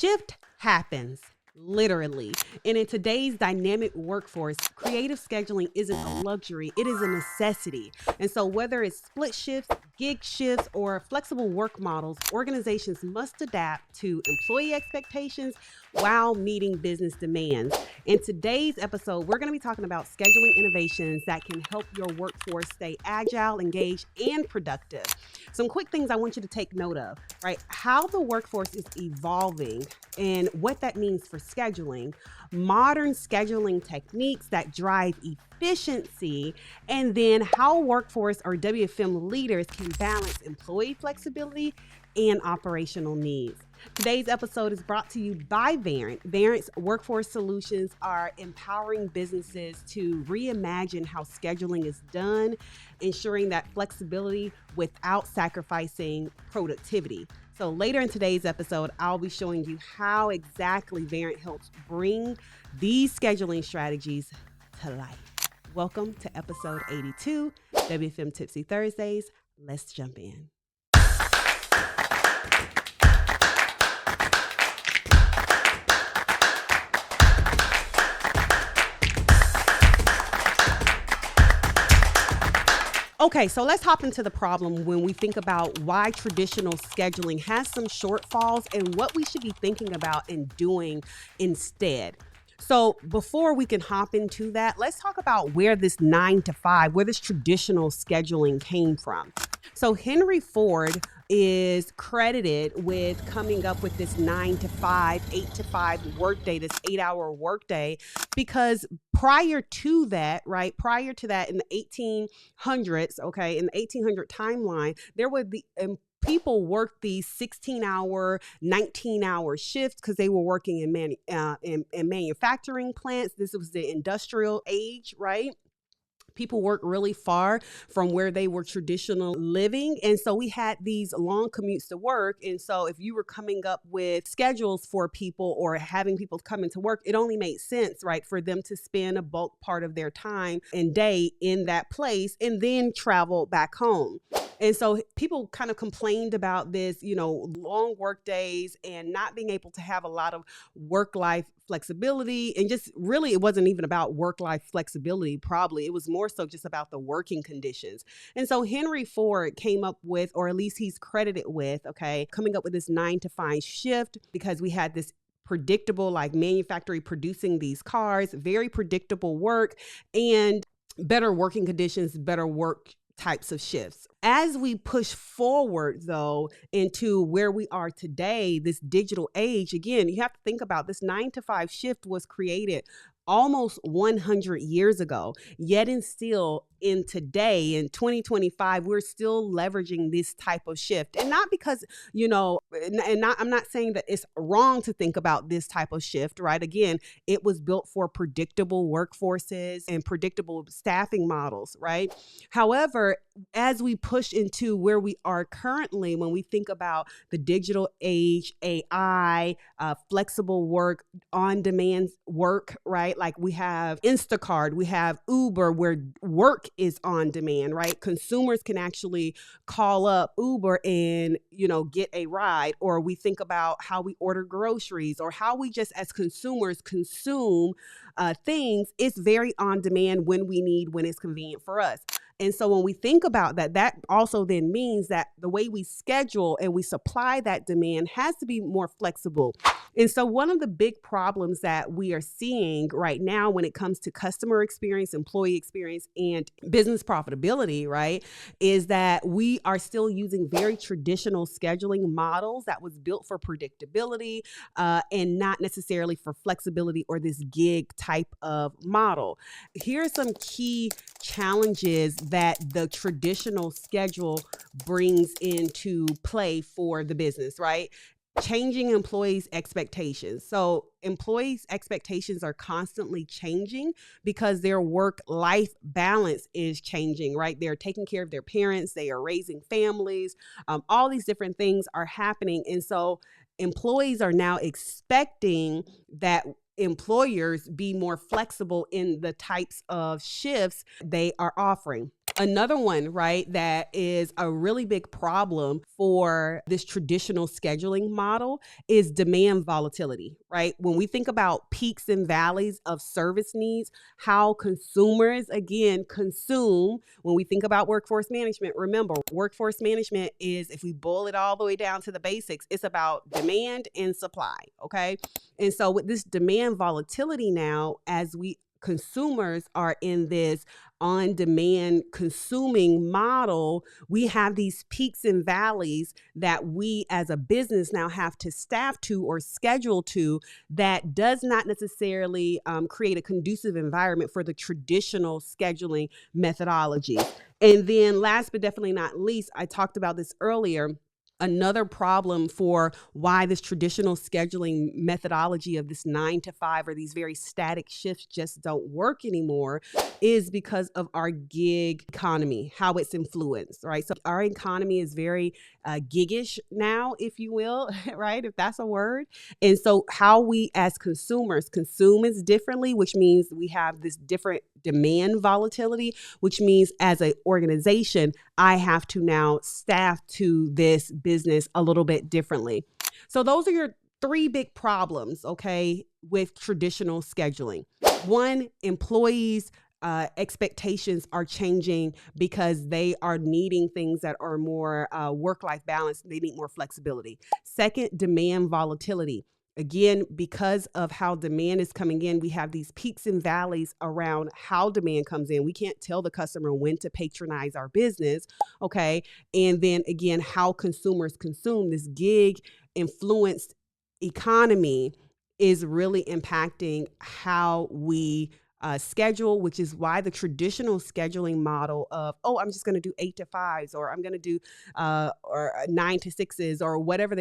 Shift happens. Literally. And in today's dynamic workforce, creative scheduling isn't a luxury, it is a necessity. And so whether it's split shifts, gig shifts, or flexible work models, organizations must adapt to employee expectations while meeting business demands. In today's episode, we're going to be talking about scheduling innovations that can help your workforce stay agile, engaged, and productive. Some quick things I want you to take note of, right? How the workforce is evolving and what that means for scheduling, modern scheduling techniques that drive efficiency, and then how workforce or WFM leaders can balance employee flexibility and operational needs. Today's episode is brought to you by Verint. Verint's workforce solutions are empowering businesses to reimagine how scheduling is done, ensuring that flexibility without sacrificing productivity. So later in today's episode, I'll be showing you how exactly Verint helps bring these scheduling strategies to life. Welcome to episode 82, WFM Tipsy Thursdays. Let's jump in. Okay, so let's hop into the problem when we think about why traditional scheduling has some shortfalls and what we should be thinking about and doing instead. So before we can hop into that, let's talk about where this 9 to 5, where this traditional scheduling came from. So Henry Ford is credited with coming up with this 9 to 5, 8 to 5 workday, this 8-hour workday, because prior to that in the 1800s, in the 1800 timeline, there would be people worked these 16-hour, 19-hour shifts because they were working in manufacturing plants. This was the industrial age, right? People worked really far from where they were traditional living. And so we had these long commutes to work. And so if you were coming up with schedules for people or having people come into work, it only made sense, right, for them to spend a bulk part of their time and day in that place and then travel back home. And so people kind of complained about this, long work days and not being able to have a lot of work-life flexibility. And just really, it wasn't even about work-life flexibility, probably. It was more so just about the working conditions. And so Henry Ford came up with, or at least he's credited with, coming up with this 9 to 5 shift because we had this predictable, like manufacturing producing these cars, very predictable work and better working conditions, better work types of shifts. As we push forward, though, into where we are today, this digital age, again, you have to think about this 9 to 5 shift was created almost 100 years ago, yet and still in today, in 2025, we're still leveraging this type of shift. And not because, I'm not saying that it's wrong to think about this type of shift, right? Again, it was built for predictable workforces and predictable staffing models, right? However, as we push into where we are currently, when we think about the digital age, AI, flexible work, on-demand work, right? Like we have Instacart, we have Uber, where work is on demand, right? Consumers can actually call up Uber and, get a ride. Or we think about how we order groceries or how we just as consumers consume things. It's very on demand when we need, when it's convenient for us. And so when we think about that, that also then means that the way we schedule and we supply that demand has to be more flexible. And so one of the big problems that we are seeing right now when it comes to customer experience, employee experience, and business profitability, right, is that we are still using very traditional scheduling models that was built for predictability and not necessarily for flexibility or this gig type of model. Here are some key challenges that the traditional schedule brings into play for the business, right? Changing employees' expectations. So employees' expectations are constantly changing because their work-life balance is changing, right? They're taking care of their parents, they are raising families, all these different things are happening. And so employees are now expecting that employers be more flexible in the types of shifts they are offering. Another one, right, that is a really big problem for this traditional scheduling model is demand volatility, right? When we think about peaks and valleys of service needs, how consumers, again, consume, when we think about workforce management, remember, workforce management is, if we boil it all the way down to the basics, it's about demand and supply, okay? And so with this demand volatility now, as we consumers are in this on demand consuming model, we have these peaks and valleys that we as a business now have to staff to or schedule to, that does not necessarily create a conducive environment for the traditional scheduling methodology. And then last but definitely not least, I talked about this earlier. Another problem for why this traditional scheduling methodology of this 9 to 5 or these very static shifts just don't work anymore is because of our gig economy, how it's influenced, right? So our economy is very gigish now, if you will, right? If that's a word. And so how we as consumers consume is differently, which means we have this different demand volatility, which means as an organization, I have to now staff to this business a little bit differently. So those are your 3 big problems, okay, with traditional scheduling. One, employees' expectations are changing because they are needing things that are more work-life balance. They need more flexibility. Second, demand volatility. Again, because of how demand is coming in, we have these peaks and valleys around how demand comes in. We can't tell the customer when to patronize our business, okay? And then again, how consumers consume. This gig influenced economy is really impacting how we schedule, which is why the traditional scheduling model of, oh, I'm just going to do 8 to 5s, or I'm going to do or 9 to 6s, or whatever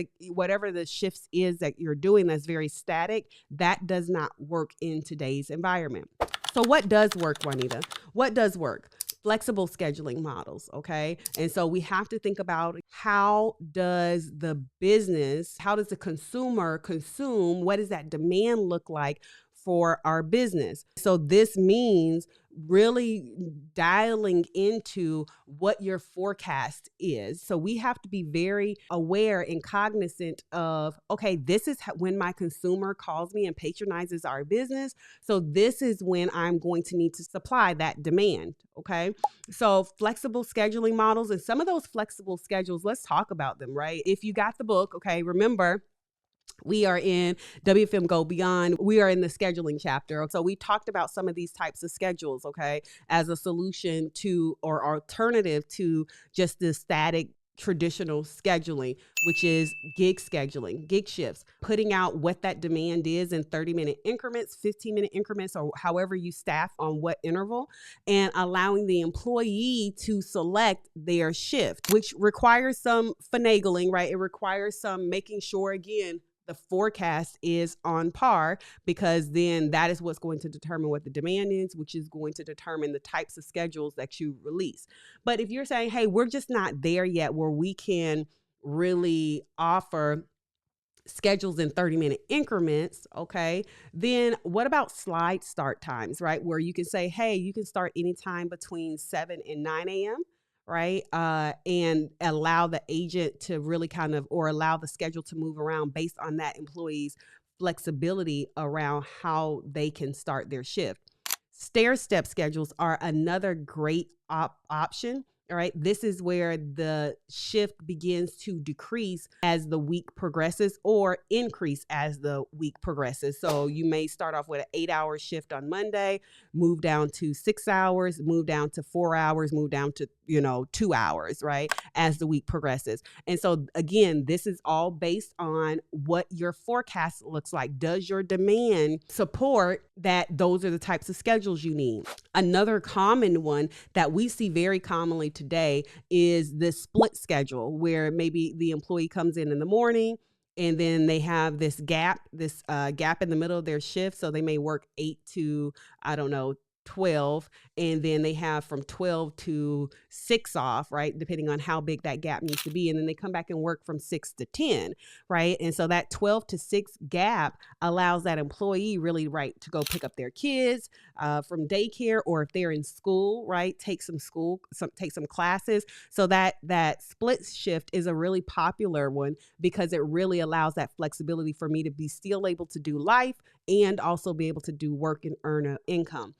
the shifts is that you're doing that's very static, that does not work in today's environment. So what does work, Juanita? What does work? Flexible scheduling models, okay? And so we have to think about how does the consumer consume? What does that demand look like for our business? So this means really dialing into what your forecast is. So we have to be very aware and cognizant of, okay, this is when my consumer calls me and patronizes our business. So this is when I'm going to need to supply that demand. Okay. So flexible scheduling models, and some of those flexible schedules, let's talk about them, right? If you got the book, okay, remember, we are in WFM Go Beyond. We are in the scheduling chapter. So we talked about some of these types of schedules, okay, as a solution to or alternative to just the static traditional scheduling, which is gig scheduling, gig shifts, putting out what that demand is in 30-minute increments, 15-minute increments, or however you staff on what interval, and allowing the employee to select their shift, which requires some finagling, right? It requires some making sure, again, the forecast is on par, because then that is what's going to determine what the demand is, which is going to determine the types of schedules that you release. But if you're saying, hey, we're just not there yet where we can really offer schedules in 30-minute increments, okay, then what about slide start times, right? Where you can say, hey, you can start anytime between 7 and 9 a.m., right? And allow the agent to really allow the schedule to move around based on that employee's flexibility around how they can start their shift. Stair step schedules are another great option. All right. This is where the shift begins to decrease as the week progresses or increase as the week progresses. So you may start off with an 8-hour shift on Monday, move down to 6 hours, move down to 4 hours, move down to, 2 hours, right? As the week progresses. And so again, this is all based on what your forecast looks like. Does your demand support that? Those are the types of schedules you need. Another common one that we see very commonly today is the split schedule, where maybe the employee comes in the morning and then they have this gap in the middle of their shift. So they may work 8 to, I don't know, 12, and then they have from 12 to 6 off, right? Depending on how big that gap needs to be. And then they come back and work from 6 to 10, right? And so that 12 to 6 gap allows that employee really, right, to go pick up their kids from daycare, or if they're in school, right, take some classes. So that split shift is a really popular one because it really allows that flexibility for me to be still able to do life and also be able to do work and earn an income.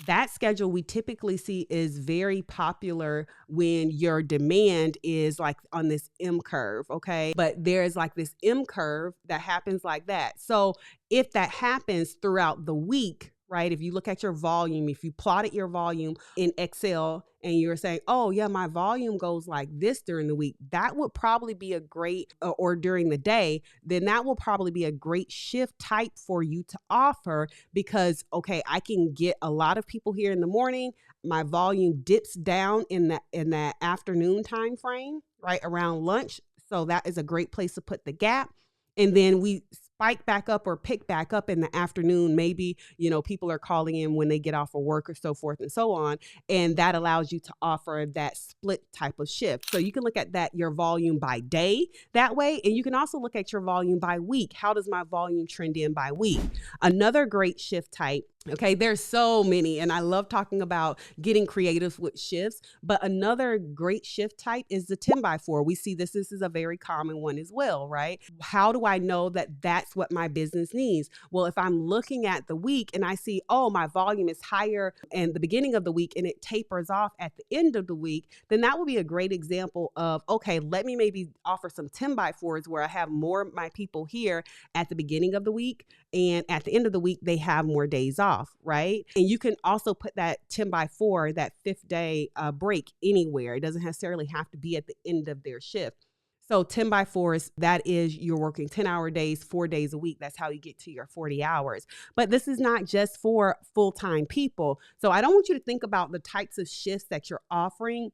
That schedule we typically see is very popular when your demand is like on this M curve, okay? But there's like this M curve that happens like that. So if that happens throughout the week, right? If you look at your volume, if you plotted your volume in Excel and you're saying, oh yeah, my volume goes like this during the week, that would probably be a great, or during the day, then that will probably be a great shift type for you to offer because, okay, I can get a lot of people here in the morning. My volume dips down in that afternoon time frame, right around lunch. So that is a great place to put the gap. And then we spike back up or pick back up in the afternoon. Maybe, people are calling in when they get off of work or so forth and so on. And that allows you to offer that split type of shift. So you can look at that, your volume by day that way. And you can also look at your volume by week. How does my volume trend in by week? Another great shift type. Okay, there's so many, and I love talking about getting creative with shifts, but another great shift type is the 10x4. We see this is a very common one as well, right? How do I know that that's what my business needs? Well, if I'm looking at the week and I see, oh, my volume is higher in the beginning of the week and it tapers off at the end of the week, then that would be a great example of, okay, let me maybe offer some 10x4s where I have more of my people here at the beginning of the week, and at the end of the week, they have more days off, right? And you can also put that 10x4, that 5th day break anywhere. It doesn't necessarily have to be at the end of their shift. So 10x4s, that is you're working 10-hour days, 4 days a week. That's how you get to your 40 hours. But this is not just for full-time people. So I don't want you to think about the types of shifts that you're offering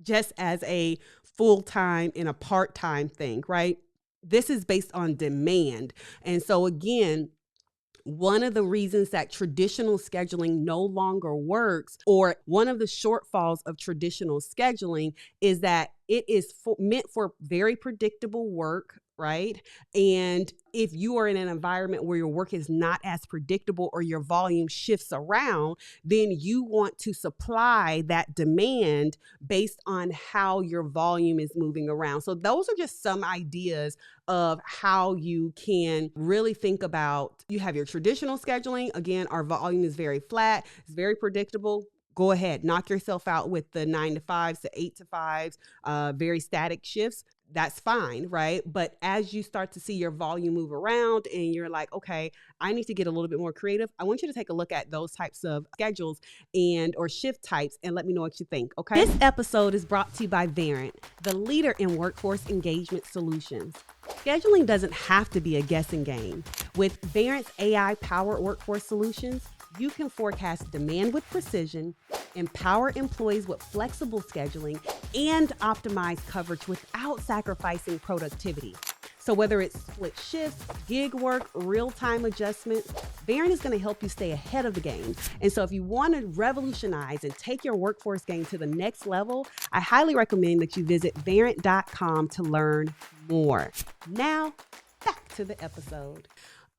just as a full-time and a part-time thing, right? This is based on demand. And so again, one of the reasons that traditional scheduling no longer works, or one of the shortfalls of traditional scheduling, is that it is meant for very predictable work, right? And if you are in an environment where your work is not as predictable or your volume shifts around, then you want to supply that demand based on how your volume is moving around. So those are just some ideas of how you can really think about, you have your traditional scheduling. Again, our volume is very flat, it's very predictable. Go ahead, knock yourself out with the 9 to 5s to 8 to 5s, very static shifts. That's fine, right? But as you start to see your volume move around and you're like, okay, I need to get a little bit more creative, I want you to take a look at those types of schedules or shift types and let me know what you think, okay? This episode is brought to you by Verint, the leader in workforce engagement solutions. Scheduling doesn't have to be a guessing game. With Verint's AI-powered workforce solutions, you can forecast demand with precision, empower employees with flexible scheduling, and optimize coverage without sacrificing productivity. So whether it's split shifts, gig work, real-time adjustments, Verint is going to help you stay ahead of the game. And so if you want to revolutionize and take your workforce game to the next level, I highly recommend that you visit Verint.com to learn more. Now, back to the episode.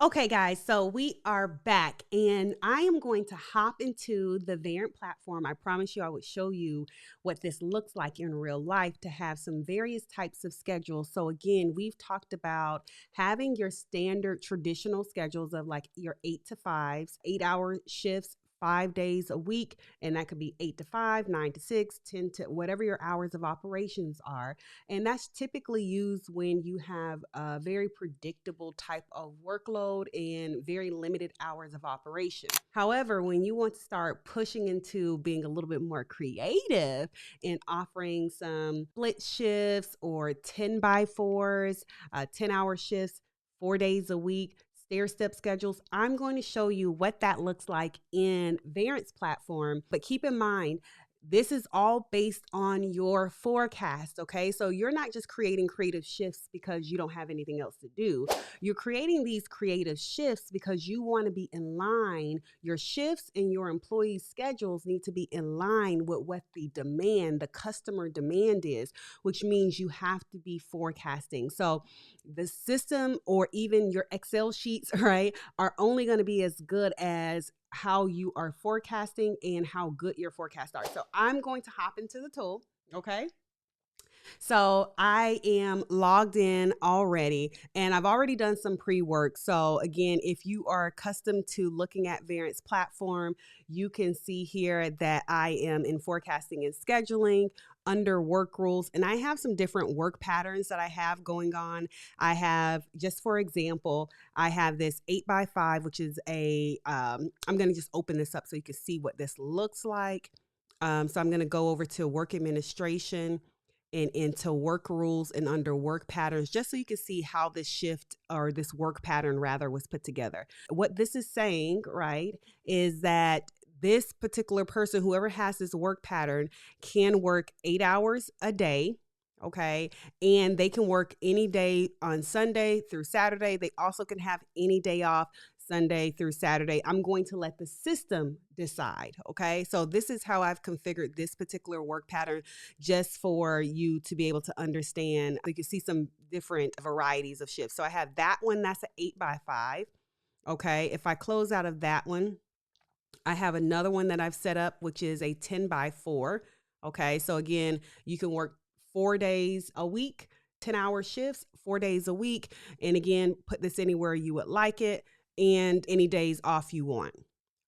Okay, guys, so we are back and I am going to hop into the Verint platform. I promise you I would show you what this looks like in real life to have some various types of schedules. So again, we've talked about having your standard traditional schedules of like your 8 to 5s, 8-hour shifts, 5 days a week, and that could be 8 to 5, 9 to 6, 10 to whatever your hours of operations are. And that's typically used when you have a very predictable type of workload and very limited hours of operation. However, when you want to start pushing into being a little bit more creative and offering some split shifts or 10x4s, 10-hour shifts, 4 days a week, stair-step schedules, I'm going to show you what that looks like in Verint's platform. But keep in mind, This is all based on your forecast, okay? So you're not just creating creative shifts because you don't have anything else to do. You're creating these creative shifts because you want to be in line. Your shifts and your employees' schedules need to be in line with what the customer demand is, which means you have to be forecasting. So the system or even your Excel sheets, right, are only going to be as good as how you are forecasting and how good your forecasts are. So I'm going to hop into the tool. Okay. So I am logged in already and I've already done some pre-work. So again, if you are accustomed to looking at Verint's platform, you can see here that I am in forecasting and scheduling under work rules. And I have some different work patterns that I have going on. I have, just for example, I have this 8x5, which is I'm going to just open this up so you can see what this looks like. So I'm going to go over to work administration and into work rules and under work patterns, just so you can see how this shift or this work pattern rather was put together. What this is saying, right, is that this particular person, whoever has this work pattern, can work 8 hours a day. Okay. And they can work any day on Sunday through Saturday. They also can have any day off Sunday through Saturday. I'm going to let the system decide. Okay. So this is how I've configured this particular work pattern just for you to be able to understand. You can see some different varieties of shifts. So I have that one, that's an 8x5. Okay. If I close out of that one, I have another one that I've set up, which is a 10x4. Okay. So again, you can work 4 days a week, 10-hour shifts, 4 days a week. And again, put this anywhere you would like it and any days off you want.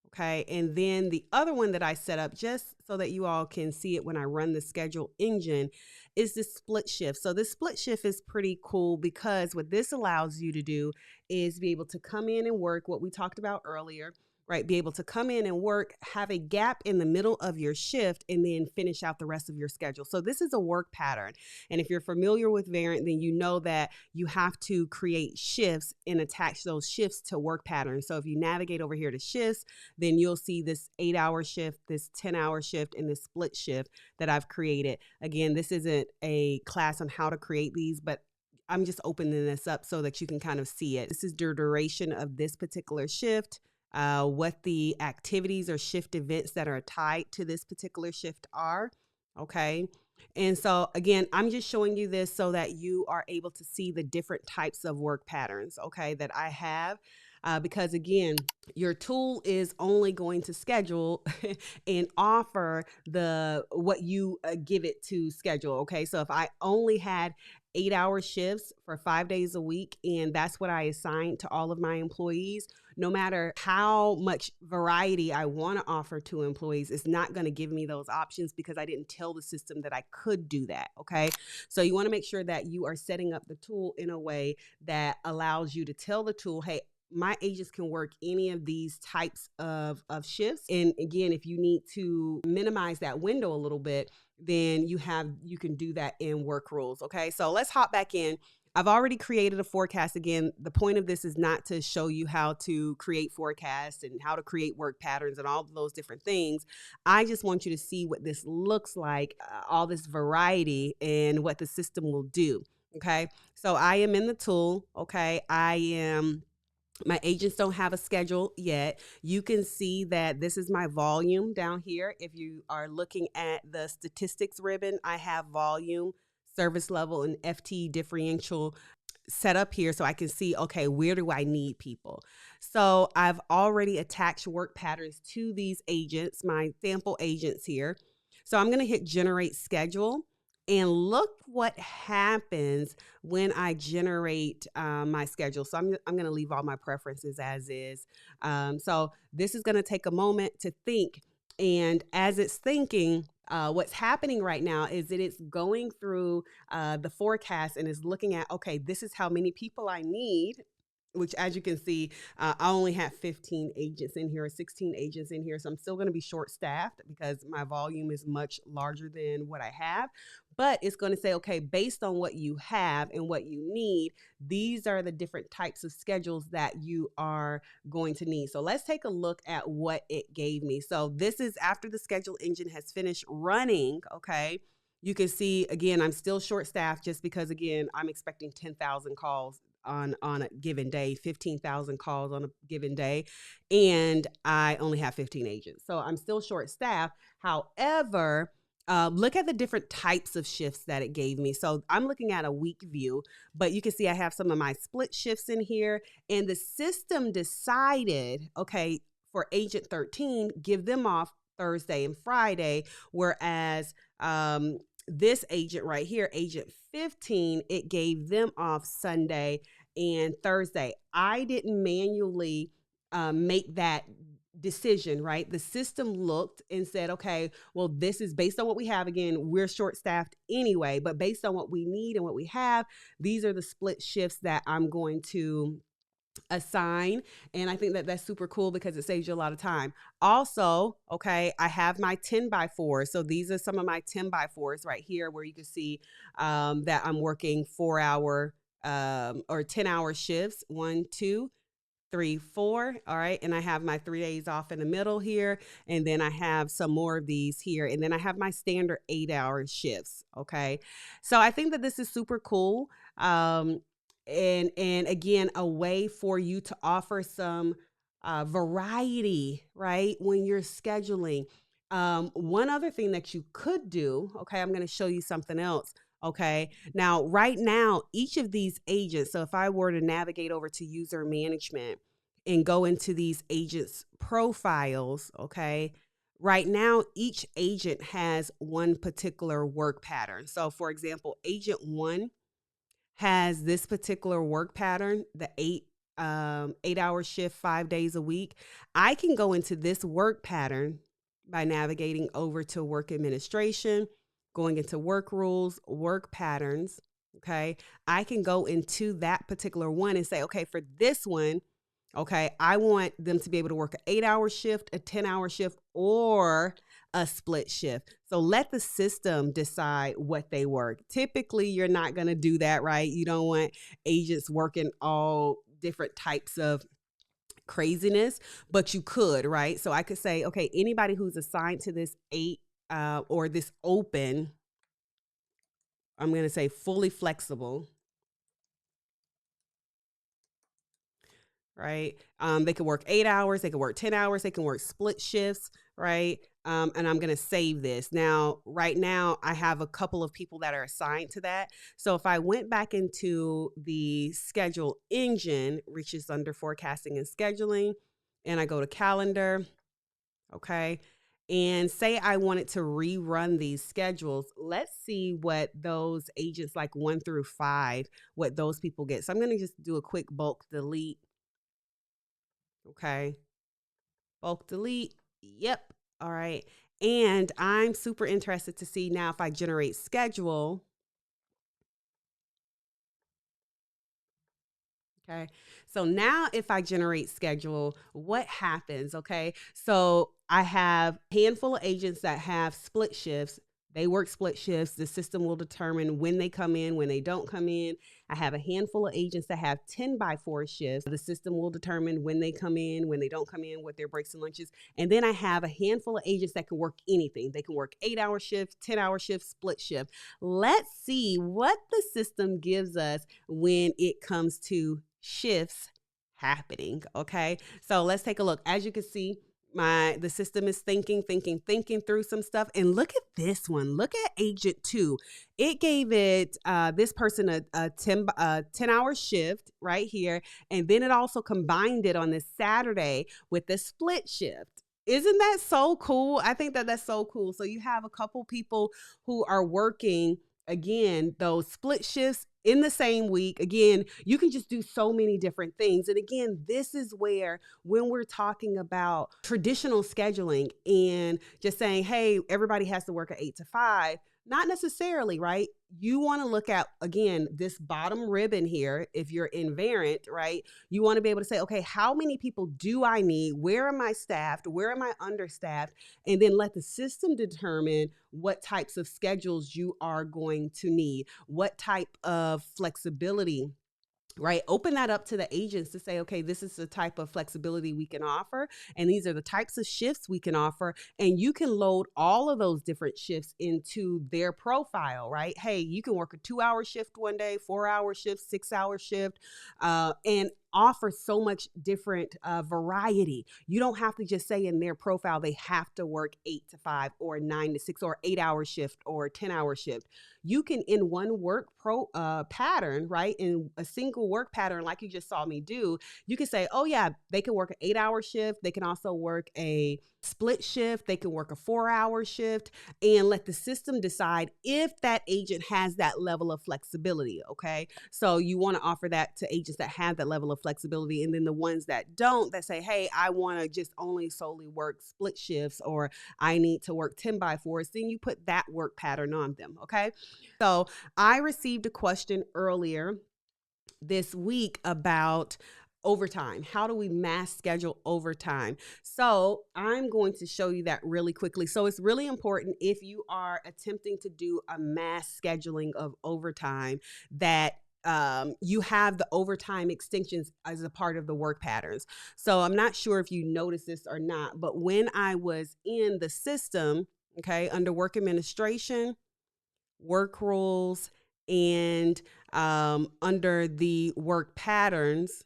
Okay. And then the other one that I set up just so that you all can see it when I run the schedule engine is the split shift. So this split shift is pretty cool because what this allows you to do is be able to come in and work what we talked about earlier, right? Be able to come in and work, have a gap in the middle of your shift, and then finish out the rest of your schedule. So this is a work pattern. And if you're familiar with Verint, then you know that you have to create shifts and attach those shifts to work patterns. So if you navigate over here to shifts, then you'll see this 8-hour shift, this 10-hour shift, and this split shift that I've created. Again, this isn't a class on how to create these, but I'm just opening this up so that you can kind of see it. This is the duration of this particular shift. What the activities or shift events that are tied to this particular shift are. Okay. And so again, I'm just showing you this so that you are able to see the different types of work patterns, okay, that I have. Because again, your tool is only going to schedule and offer what you give it to schedule. Okay. So if I only had 8-hour shifts for 5 days a week, and that's what I assigned to all of my employees, no matter how much variety I want to offer to employees, it's not going to give me those options because I didn't tell the system that I could do that. Okay. So you want to make sure that you are setting up the tool in a way that allows you to tell the tool, hey, my agents can work any of these types of shifts. And again, if you need to minimize that window a little bit, then you can do that in work rules. Okay. So let's hop back in. I've already created a forecast. Again, the point of this is not to show you how to create forecasts and how to create work patterns and all of those different things. I just want you to see what this looks like, all this variety and what the system will do. Okay. So I am in the tool. Okay. My agents don't have a schedule yet. You can see that this is my volume down here. If you are looking at the statistics ribbon, I have volume, service level, and FT differential set up here so I can see, okay, where do I need people? So I've already attached work patterns to these agents, my sample agents here. So I'm going to hit generate schedule. And look what happens when I generate my schedule. So I'm going to leave all my preferences as is. So this is going to take a moment to think. And as it's thinking, what's happening right now is that it's going through the forecast and is looking at, okay, this is how many people I need. which as you can see, I only have 15 agents in here, 16 agents in here. So I'm still going to be short staffed because my volume is much larger than what I have. But it's going to say, okay, based on what you have and what you need, these are the different types of schedules that you are going to need. So let's take a look at what it gave me. So this is after the schedule engine has finished running, okay? You can see, again, I'm still short staffed just because, again, I'm expecting 10,000 calls on a given day, 15,000 calls on a given day, and I only have 15 agents. So I'm still short staffed. However, look at the different types of shifts that it gave me. So I'm looking at a week view, but you can see I have some of my split shifts in here, and the system decided, okay, for agent 13, give them off Thursday and Friday, whereas this agent right here, agent 15, it gave them off Sunday and Thursday. I didn't manually make that decision, right? The system looked and said, okay, well, this is based on what we have. Again, we're short staffed anyway, but based on what we need and what we have, these are the split shifts that I'm going to assign. And I think that that's super cool because it saves you a lot of time. Also, okay, I have my 10x4. So these are some of my 10x4s right here where you can see that I'm working 4-hour or 10-hour shifts. 1, 2, 3, 4. All right. And I have my 3 days off in the middle here. And then I have some more of these here. And then I have my standard 8-hour shifts. Okay. So I think that this is super cool. And again, a way for you to offer some variety, right? When you're scheduling. One other thing that you could do, okay, I'm going to show you something else. Okay. Now, right now, each of these agents, so if I were to navigate over to user management and go into these agents' profiles, okay, right now, each agent has one particular work pattern. So, for example, agent 1 has this particular work pattern, the 8-hour shift, 5 days a week. I can go into this work pattern by navigating over to work administration, going into work rules, work patterns. Okay. I can go into that particular one and say, okay, for this one, okay, I want them to be able to work an 8-hour shift, a 10-hour shift, or a split shift. So let the system decide what they work. Typically, you're not going to do that, right? You don't want agents working all different types of craziness, but you could, right? So I could say, okay, anybody who's assigned to this 8 or this open, I'm going to say fully flexible. Right? They could work 8 hours, they could work 10 hours, they can work split shifts, right? And I'm going to save this. Now, right now, I have a couple of people that are assigned to that. So if I went back into the schedule engine, which is under forecasting and scheduling, and I go to calendar, okay, and say I wanted to rerun these schedules, let's see what those agents like 1 through 5, what those people get. So I'm going to just do a quick bulk delete. Okay. Bulk delete. Yep. All right. And I'm super interested to see now if I generate schedule. Okay. So now if I generate schedule, what happens? Okay. So I have a handful of agents that have split shifts. They work split shifts. The system will determine when they come in, when they don't come in. I have a handful of agents that have 10x4 shifts. The system will determine when they come in, when they don't come in, what their breaks and lunches. And then I have a handful of agents that can work anything. They can work 8-hour shifts, 10-hour shifts, split shift. Let's see what the system gives us when it comes to shifts happening. Okay. So let's take a look. As you can see, the system is thinking through some stuff. And look at this one. Look at agent 2. It gave it this person a 10-hour shift right here. And then it also combined it on this Saturday with the split shift. Isn't that so cool? I think that that's so cool. So you have a couple people who are working, again, those split shifts in the same week. Again, you can just do so many different things. And again, this is where, when we're talking about traditional scheduling and just saying, hey, everybody has to work at 8 to 5, Not necessarily, right? You want to look at, again, this bottom ribbon here. If you're in Verint, right, you want to be able to say, okay, how many people do I need? Where am I staffed? Where am I understaffed? And then let the system determine what types of schedules you are going to need, what type of flexibility, right? Open that up to the agents to say, okay, this is the type of flexibility we can offer. And these are the types of shifts we can offer. And you can load all of those different shifts into their profile, right? Hey, you can work a 2-hour shift one day, 4-hour shift, 6-hour shift, and offer so much different variety. You don't have to just say in their profile they have to work 8 to 5 or 9 to 6 or 8-hour shift or 10-hour shift. You can, in one work pattern, right, in a single work pattern like you just saw me do, you can say, oh yeah, they can work an 8-hour shift. They can also work a split shift. They can work a 4-hour shift, and let the system decide if that agent has that level of flexibility. Okay. So you want to offer that to agents that have that level of flexibility. And then the ones that don't, that say, hey, I want to just only solely work split shifts, or I need to work 10x4s, then you put that work pattern on them. Okay. So I received a question earlier this week about overtime. How do we mass schedule overtime? So I'm going to show you that really quickly. So it's really important, if you are attempting to do a mass scheduling of overtime, that you have the overtime extensions as a part of the work patterns. So I'm not sure if you noticed this or not, but when I was in the system, okay, under work administration, work rules, and under the work patterns,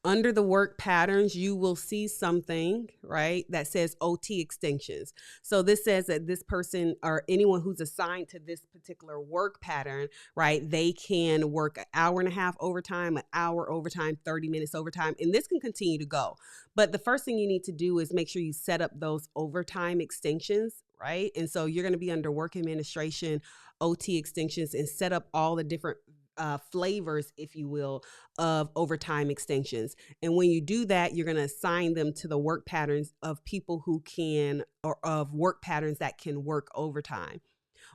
under the work patterns, you will see something, right, that says OT extensions. So this says that this person or anyone who's assigned to this particular work pattern, right, they can work an hour and a half overtime, an hour overtime, 30 minutes overtime, and this can continue to go. But the first thing you need to do is make sure you set up those overtime extensions, right? And so you're going to be under work administration, OT extensions, and set up all the different flavors, if you will, of overtime extensions. And when you do that, you're going to assign them to the work patterns of people who can, or of work patterns that can work overtime.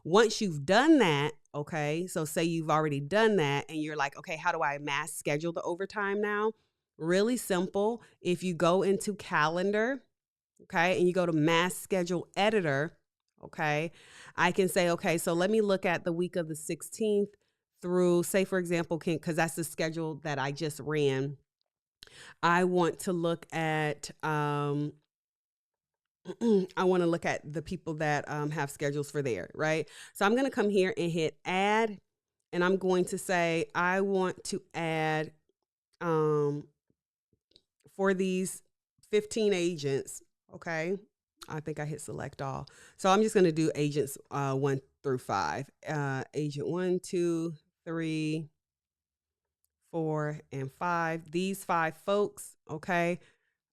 Once you've done that, okay, so say you've already done that and you're like, okay, how do I mass schedule the overtime now? Really simple. If you go into calendar, okay, and you go to mass schedule editor, okay, I can say, okay, so let me look at the week of the 16th through, say, for example, because that's the schedule that I just ran. I want to look at, I want to look at the people that have schedules for there, right? So I'm going to come here and hit add, and I'm going to say, I want to add for these 15 agents, okay? I think I hit select all. So I'm just going to do agents 1 through 5. Agent 1, 2, 3, 4, and 5. These 5 folks, okay,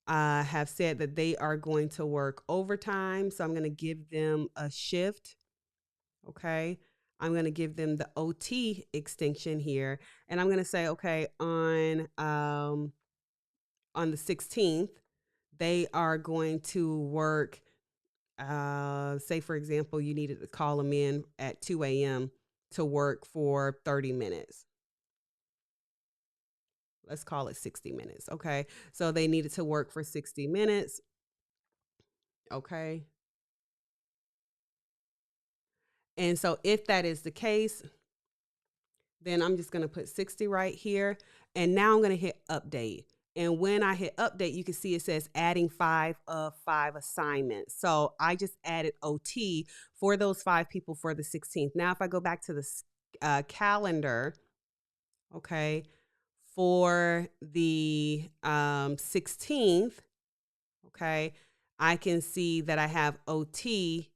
have said that they are going to work overtime. So I'm going to give them a shift, okay. I'm going to give them the OT extension here, and I'm going to say, okay, on the 16th, they are going to work, say, for example, you needed to call them in at 2 a.m. to work for 30 minutes. Let's call it 60 minutes. Okay. So they needed to work for 60 minutes. Okay. And so if that is the case, then I'm just going to put 60 right here. And now I'm going to hit update. And when I hit update, you can see it says adding 5 of 5 assignments. So I just added OT for those 5 people for the 16th. Now, if I go back to the calendar, okay, for the 16th, okay, I can see that I have OT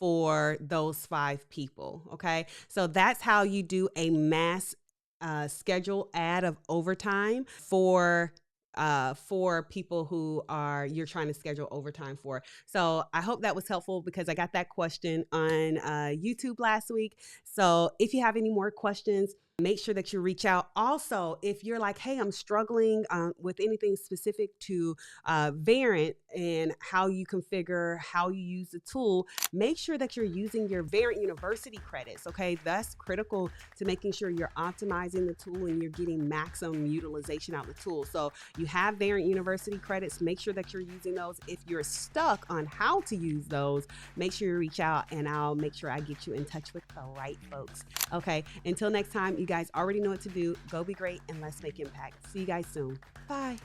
for those 5 people. Okay. So that's how you do a mass schedule add of overtime for people who you're trying to schedule overtime for. So I hope that was helpful, because I got that question on YouTube last week. So if you have any more questions, Make sure that you reach out. Also, if you're like, hey, I'm struggling with anything specific to Verint and how you configure, how you use the tool, make sure that you're using your Verint University credits. Okay, that's critical to making sure you're optimizing the tool and you're getting maximum utilization out of the tool. So you have Verint University credits. Make sure that you're using those. If you're stuck on how to use those, make sure you reach out and I'll make sure I get you in touch with the right folks. Okay, until next time, you guys already know what to do. Go be great and let's make impact. See you guys soon. Bye.